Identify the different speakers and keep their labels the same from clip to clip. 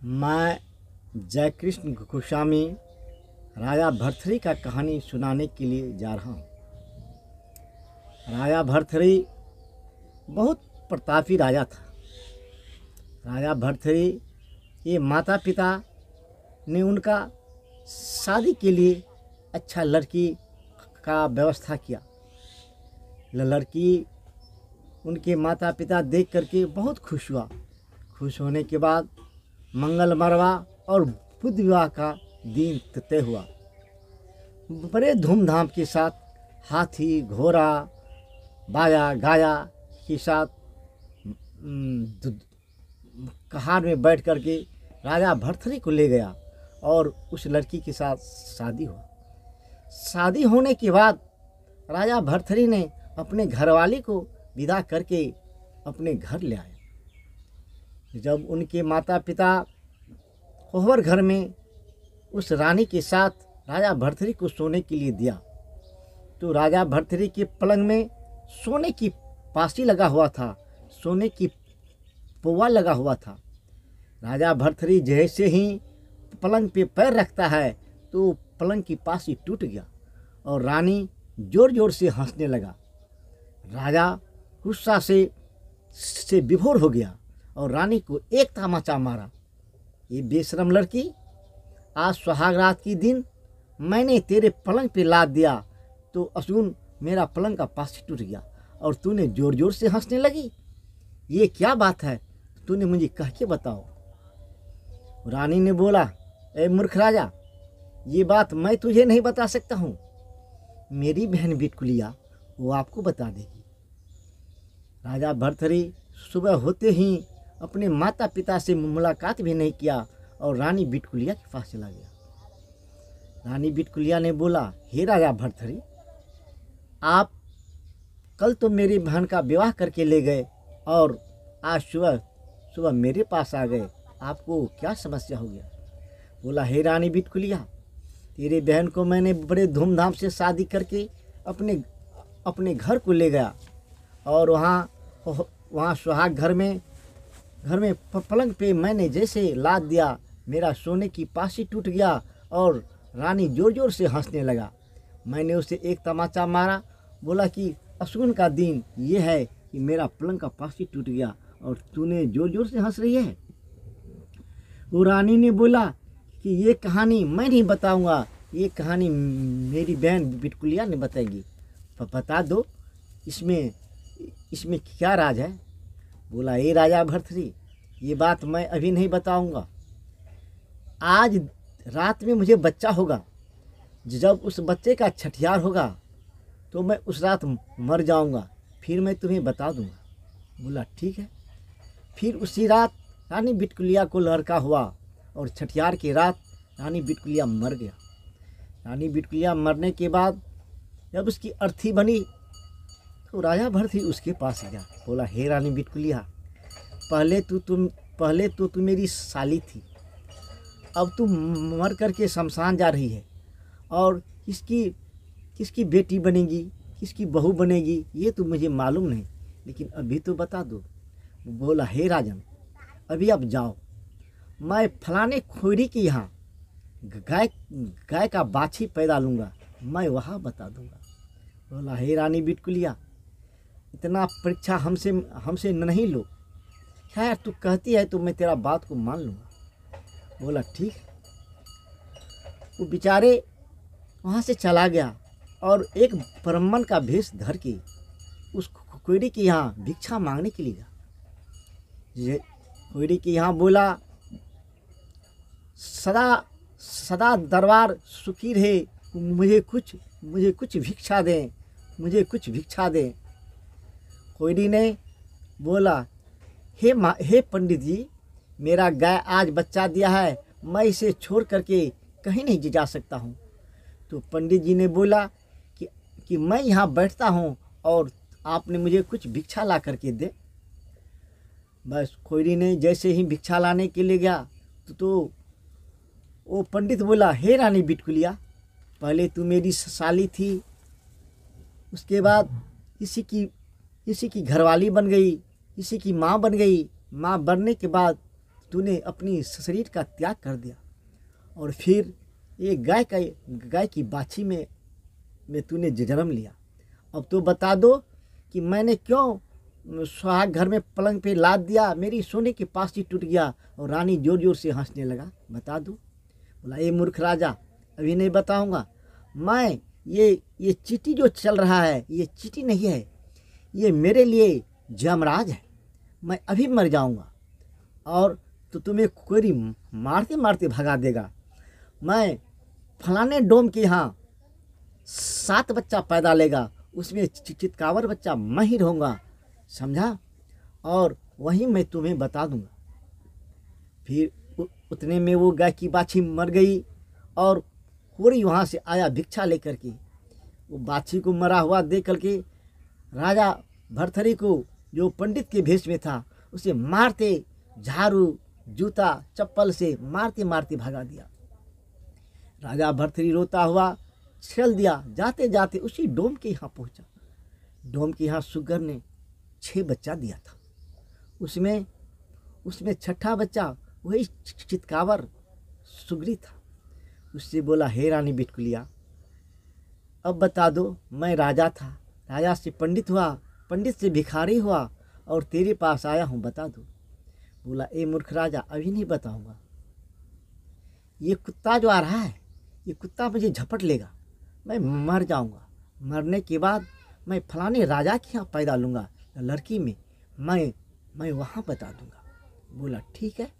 Speaker 1: मैं जय कृष्ण गोस्वामी राजा भर्तृहरि का कहानी सुनाने के लिए जा रहा हूँ। राजा भर्तृहरि बहुत प्रतापी राजा था। राजा भर्तृहरि के माता पिता ने उनका शादी के लिए अच्छा लड़की का व्यवस्था किया। लड़की उनके माता पिता देख करके बहुत खुश हुआ। खुश होने के बाद मंगल मरवा और बुध विवाह का दिन तय हुआ। बड़े धूमधाम के साथ हाथी घोड़ा बाजा गाया के साथ कहार में बैठ करके राजा भर्तृहरि को ले गया और उस लड़की के साथ शादी हुआ। शादी होने के बाद राजा भर्तृहरि ने अपने घरवाली को विदा करके अपने घर ले आए। जब उनके माता पिता कोहबर घर में उस रानी के साथ राजा भर्तृहरि को सोने के लिए दिया तो राजा भर्तृहरि के पलंग में सोने की पासी लगा हुआ था, सोने की पौवा लगा हुआ था। राजा भर्तृहरि जैसे ही पलंग पे पैर रखता है तो पलंग की पासी टूट गया और रानी जोर जोर से हंसने लगा। राजा गुस्सा से विभोर हो गया और रानी को एक तमाचा मारा। ये बेशरम लड़की, आज सुहाग रात की दिन मैंने तेरे पलंग पे लाद दिया तो असून मेरा पलंग का पासी टूट गया और तूने जोर जोर से हंसने लगी। ये क्या बात है, तूने मुझे कह के बताओ। रानी ने बोला, ए मूर्ख राजा, ये बात मैं तुझे नहीं बता सकता हूँ, मेरी बहन बिटकुलिया वो आपको बता देगी। राजा भर्तृहरि सुबह होते ही अपने माता पिता से मुलाकात भी नहीं किया और रानी बिटकुलिया के पास चला गया। रानी बिटकुलिया ने बोला, हे राजा भर्तृहरि, आप कल तो मेरी बहन का विवाह करके ले गए और आज सुबह सुबह मेरे पास आ गए, आपको क्या समस्या हो गया। बोला, हे रानी बिटकुलिया, तेरे बहन को मैंने बड़े धूमधाम से शादी करके अपने घर को ले गया और वहाँ सुहाग घर में पलंग पे मैंने जैसे लाद दिया, मेरा सोने की पासी टूट गया और रानी जोर जोर से हंसने लगा। मैंने उसे एक तमाचा मारा, बोला कि अशुन का दिन ये है कि मेरा पलंग का पासी टूट गया और तूने जोर जोर से हंस रही है। वो रानी ने बोला कि ये कहानी मैं नहीं बताऊंगा, ये कहानी मेरी बहन बिटकुलिया ने बताएगी, बता दो इसमें क्या राज है। बोला, ये राजा भर्तृहरि, ये बात मैं अभी नहीं बताऊंगा, आज रात में मुझे बच्चा होगा, जब उस बच्चे का छठियार होगा तो मैं उस रात मर जाऊंगा, फिर मैं तुम्हें बता दूंगा। बोला, ठीक है। फिर उसी रात रानी बिटकुलिया को लड़का हुआ और छठियार की रात रानी बिटकुलिया मर गया। रानी बिटकुलिया मरने के बाद जब उसकी अर्थी बनी तो राजा भर्तृहरि उसके पास गया। बोला, हे रानी बिटकुलिया, पहले तो तू मेरी साली थी, अब तू मर करके शमशान जा रही है और किसकी बेटी बनेगी, किसकी बहू बनेगी ये तो मुझे मालूम नहीं, लेकिन अभी तो बता दो। बोला, हे राजन, अभी आप जाओ, मैं फलाने खोरी के यहाँ गाय का बाछी पैदा लूँगा, मैं वहाँ बता दूँगा। बोला, हे रानी बिटकुलिया, इतना परीक्षा हमसे नहीं लो, खैर तू कहती है तो मैं तेरा बात को मान लूँगा। बोला, ठीक। वो बेचारे वहाँ से चला गया और एक ब्राह्मण का भेष धर के उस कोयरी के यहाँ भिक्षा मांगने के लिए गया। कोयरी के यहाँ बोला, सदा दरबार सुखी रहे, मुझे कुछ भिक्षा दें, मुझे कुछ भिक्षा दें। कोयरी ने बोला, हे पंडित जी, मेरा गाय आज बच्चा दिया है, मैं इसे छोड़ करके कहीं नहीं जा सकता हूँ। तो पंडित जी ने बोला कि मैं यहाँ बैठता हूँ और आपने मुझे कुछ भिक्षा ला करके दे। बस कोयरी ने जैसे ही भिक्षा लाने के लिए गया तो वो पंडित बोला, हे रानी बिटकुलिया, पहले तू मेरी साली थी, उसके बाद इसी की घरवाली बन गई, इसी की माँ बन गई, माँ बनने के बाद तूने अपनी शरीर का त्याग कर दिया और फिर ये गाय की बाछी में तूने जन्म लिया। अब तो बता दो कि मैंने क्यों सुहाग घर में पलंग पे लाद दिया, मेरी सोने की पासी टूट गया और रानी जोर जोर से हंसने लगा, बता दो। बोला ए मूर्ख राजा, अभी नहीं बताऊंगा। मैं ये चींटी जो चल रहा है ये चींटी नहीं है, ये मेरे लिए जमराज है। मैं अभी मर जाऊंगा और तो तुम्हें कोई मारते मारते भगा देगा। मैं फलाने डोम के यहाँ 7 बच्चा पैदा लेगा, उसमें चितकावर बच्चा मैं ही रहूँगा, समझा? और वहीं मैं तुम्हें बता दूंगा। फिर उतने में वो गाय की बाछी मर गई और कोई वहाँ से आया भिक्षा लेकर के। वो बाछी को मरा हुआ देख करके राजा भरथरी को, जो पंडित के भेष में था, उसे मारते झाड़ू जूता चप्पल से मारते मारते भगा दिया। राजा भरथरी रोता हुआ चल दिया। जाते जाते उसी डोम के यहाँ पहुँचा। डोम के यहाँ सुगर ने 6 बच्चा दिया था। उसमें छठा बच्चा वही चितकावर सुगरी था। उससे बोला, हे रानी बिटकुलिया, अब बता दो, मैं राजा था, राजा से पंडित हुआ, पंडित से भिखारी हुआ और तेरे पास आया हूँ, बता दो। बोला, ए मूर्ख राजा, अभी नहीं बताऊंगा। ये कुत्ता जो आ रहा है, ये कुत्ता मुझे झपट लेगा, मैं मर जाऊंगा। मरने के बाद मैं फलाने राजा के यहाँ पैदा लूँगा, लड़की में मैं वहाँ बता दूंगा। बोला, ठीक है।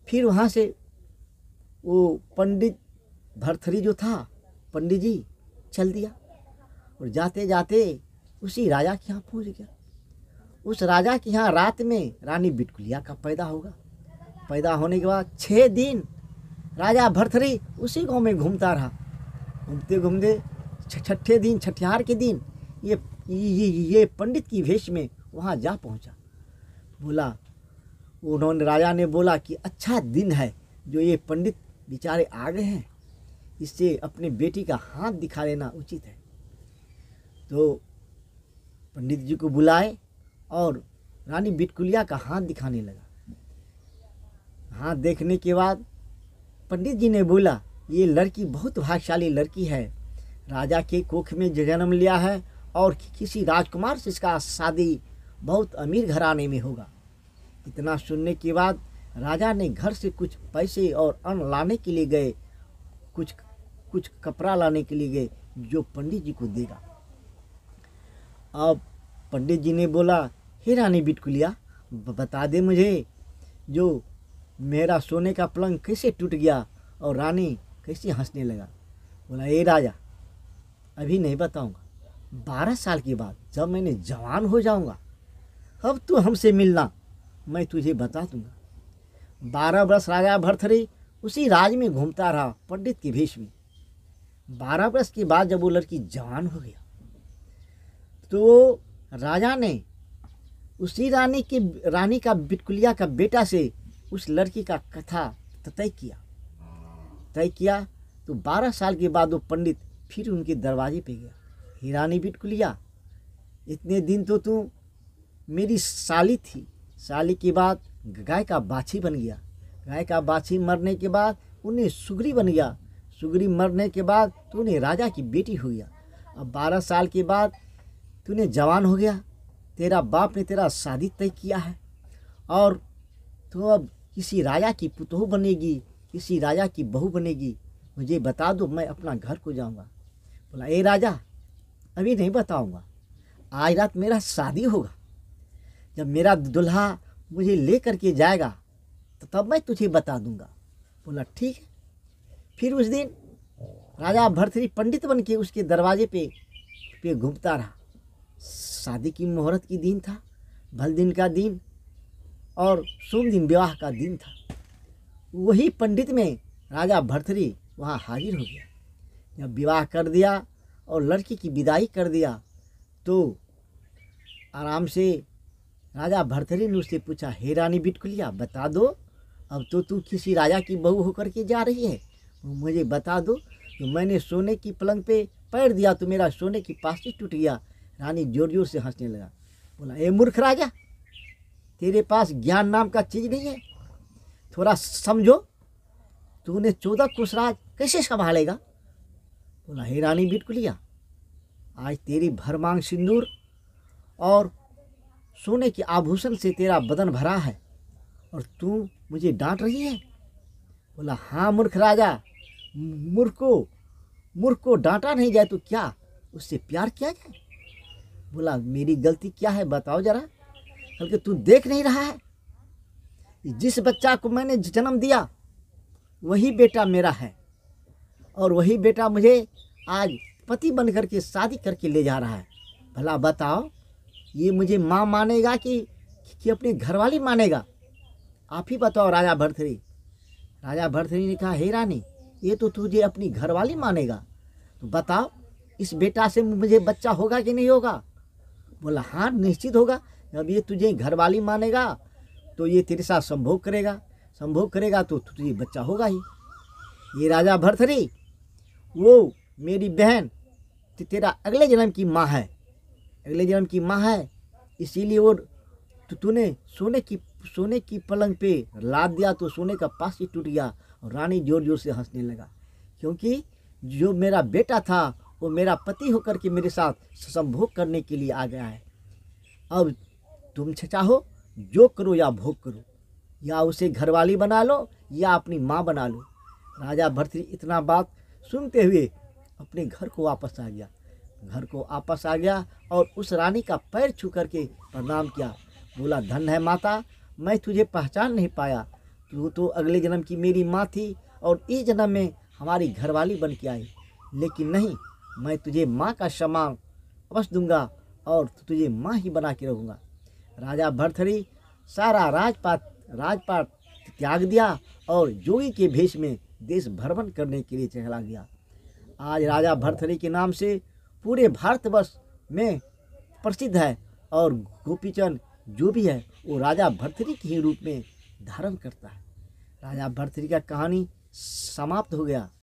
Speaker 1: फिर वहाँ से वो पंडित भरथरी जो था, पंडित जी चल दिया और जाते जाते उसी राजा के यहाँ पहुँच गया। उस राजा के यहाँ रात में रानी बिटकुलिया का पैदा होगा। पैदा होने के बाद 6 दिन राजा भरथरी उसी गांव में घूमता रहा। घूमते घूमते छठे दिन, छठियार के दिन ये पंडित की भेष में वहाँ जा पहुँचा। बोला, उन्होंने राजा ने बोला कि अच्छा दिन है जो ये पंडित बेचारे आ गए हैं, इससे अपने बेटी का हाथ दिखा लेना उचित है। तो पंडित जी को बुलाए और रानी बिटकुलिया का हाथ दिखाने लगा। हाथ देखने के बाद पंडित जी ने बोला, ये लड़की बहुत भाग्यशाली लड़की है, राजा के कोख में जन्म लिया है और किसी राजकुमार से इसका शादी बहुत अमीर घराने में होगा। इतना सुनने के बाद राजा ने घर से कुछ पैसे और अन्न लाने के लिए गए, कुछ कपड़ा लाने के लिए गए जो पंडित जी को देगा। अब पंडित जी ने बोला, हे रानी बिटकुलिया, बता दे मुझे, जो मेरा सोने का पलंग कैसे टूट गया और रानी कैसे हंसने लगा। बोला, ए राजा, अभी नहीं बताऊंगा, 12 साल के बाद जब मैंने जवान हो जाऊंगा, अब तू हमसे मिलना, मैं तुझे बता दूंगा। 12 वर्ष राजा भरथरी उसी राज में घूमता रहा पंडित के भेष में। 12 वर्ष के बाद जब वो लड़की जवान हो गया तो राजा ने उसी रानी का बिटकुलिया का बेटा से उस लड़की का कथा तय किया। तो 12 साल के बाद वो पंडित फिर उनके दरवाजे पे गया। हे रानी बिटकुलिया, इतने दिन तो तू मेरी साली थी, साली के बाद गाय का बाछी बन गया, गाय का बाछी मरने के बाद उन्हें सुगरी बन गया, सुगरी मरने के बाद तूने राजा की बेटी हो गया। अब 12 साल के बाद तूने जवान हो गया, तेरा बाप ने तेरा शादी तय किया है और तो अब किसी राजा की पुतोह बनेगी, किसी राजा की बहू बनेगी, मुझे बता दो, मैं अपना घर को जाऊंगा। बोला, ए राजा, अभी नहीं बताऊंगा, आज रात मेरा शादी होगा, जब मेरा दुल्हा मुझे ले करके जाएगा तो तब मैं तुझे बता दूंगा। बोला, ठीक है। फिर उस दिन राजा भरथरी पंडित बन के उसके दरवाजे पे घूमता रहा। शादी की मुहूर्त की दिन था, भल दिन का दिन और सोम दिन विवाह का दिन था। वही पंडित में राजा भरथरी वहाँ हाजिर हो गया। जब विवाह कर दिया और लड़की की विदाई कर दिया तो आराम से राजा भरथरी ने उससे पूछा, हे रानी बिटकुलिया, बता दो, अब तो तू किसी राजा की बहू होकर के जा रही है, मुझे बता दो, तो मैंने सोने की पलंग पे पैर दिया तो मेरा सोने की पासी टूट गया। रानी जोर जोर से हंसने लगा। बोला, ए मूर्ख राजा, तेरे पास ज्ञान नाम का चीज़ नहीं है? थोड़ा समझो, तूने 14 कोस राज कैसे संभालेगा? बोला, हे रानी बिटकुलिया, आज तेरी भरमांग सिंदूर और सोने के आभूषण से तेरा बदन भरा है और तू मुझे डांट रही है? बोला, हाँ मूर्ख राजा, मूर्ख को डांटा नहीं जाए तो क्या उससे प्यार किया जाए? बोला, मेरी गलती क्या है बताओ जरा, बल्कि तू देख नहीं रहा है? जिस बच्चा को मैंने जन्म दिया वही बेटा मेरा है और वही बेटा मुझे आज पति बन करके शादी करके ले जा रहा है। भला बताओ, ये मुझे माँ मानेगा कि अपने घरवाली मानेगा? आप ही बताओ राजा भर्तृहरि। राजा भर्तृहरि ने कहा, हे रानी, ये तो तुझे अपनी घरवाली मानेगा, तो बताओ इस बेटा से मुझे बच्चा होगा कि नहीं होगा? बोला, हाँ निश्चित होगा। जब ये तुझे घरवाली मानेगा तो ये तेरे साथ संभोग करेगा तो तुझे बच्चा होगा ही। ये राजा भर्तृहरि, वो मेरी बहन तेरा अगले जन्म की माँ है, इसीलिए वो तूने सोने की पलंग पे लाद दिया तो सोने का पास ही टूट गया और रानी जोर जोर से हंसने लगा, क्योंकि जो मेरा बेटा था वो मेरा पति होकर के मेरे साथ संभोग करने के लिए आ गया है। अब तुम चाहो जो करो या भोग करो, या उसे घरवाली बना लो या अपनी माँ बना लो। राजा भर्तृहरि इतना बात सुनते हुए अपने घर को वापस आ गया और उस रानी का पैर छू करके प्रणाम किया। बोला, धन है माता, मैं तुझे पहचान नहीं पाया, तू तो अगले जन्म की मेरी माँ थी और इस जन्म में हमारी घरवाली बन के आई, लेकिन नहीं, मैं तुझे माँ का सम्मान अवश्य दूंगा और तुझे माँ ही बना के रहूँगा। राजा भर्तृहरि सारा राजपाट त्याग दिया और जोगी के भेष में देश भ्रमण करने के लिए चला गया। आज राजा भर्तृहरि के नाम से पूरे भारतवर्ष में प्रसिद्ध है और गोपीचंद जो भी है वो राजा भर्तृहरि के ही रूप में धारण करता है। राजा भर्तृहरि का कहानी समाप्त हो गया।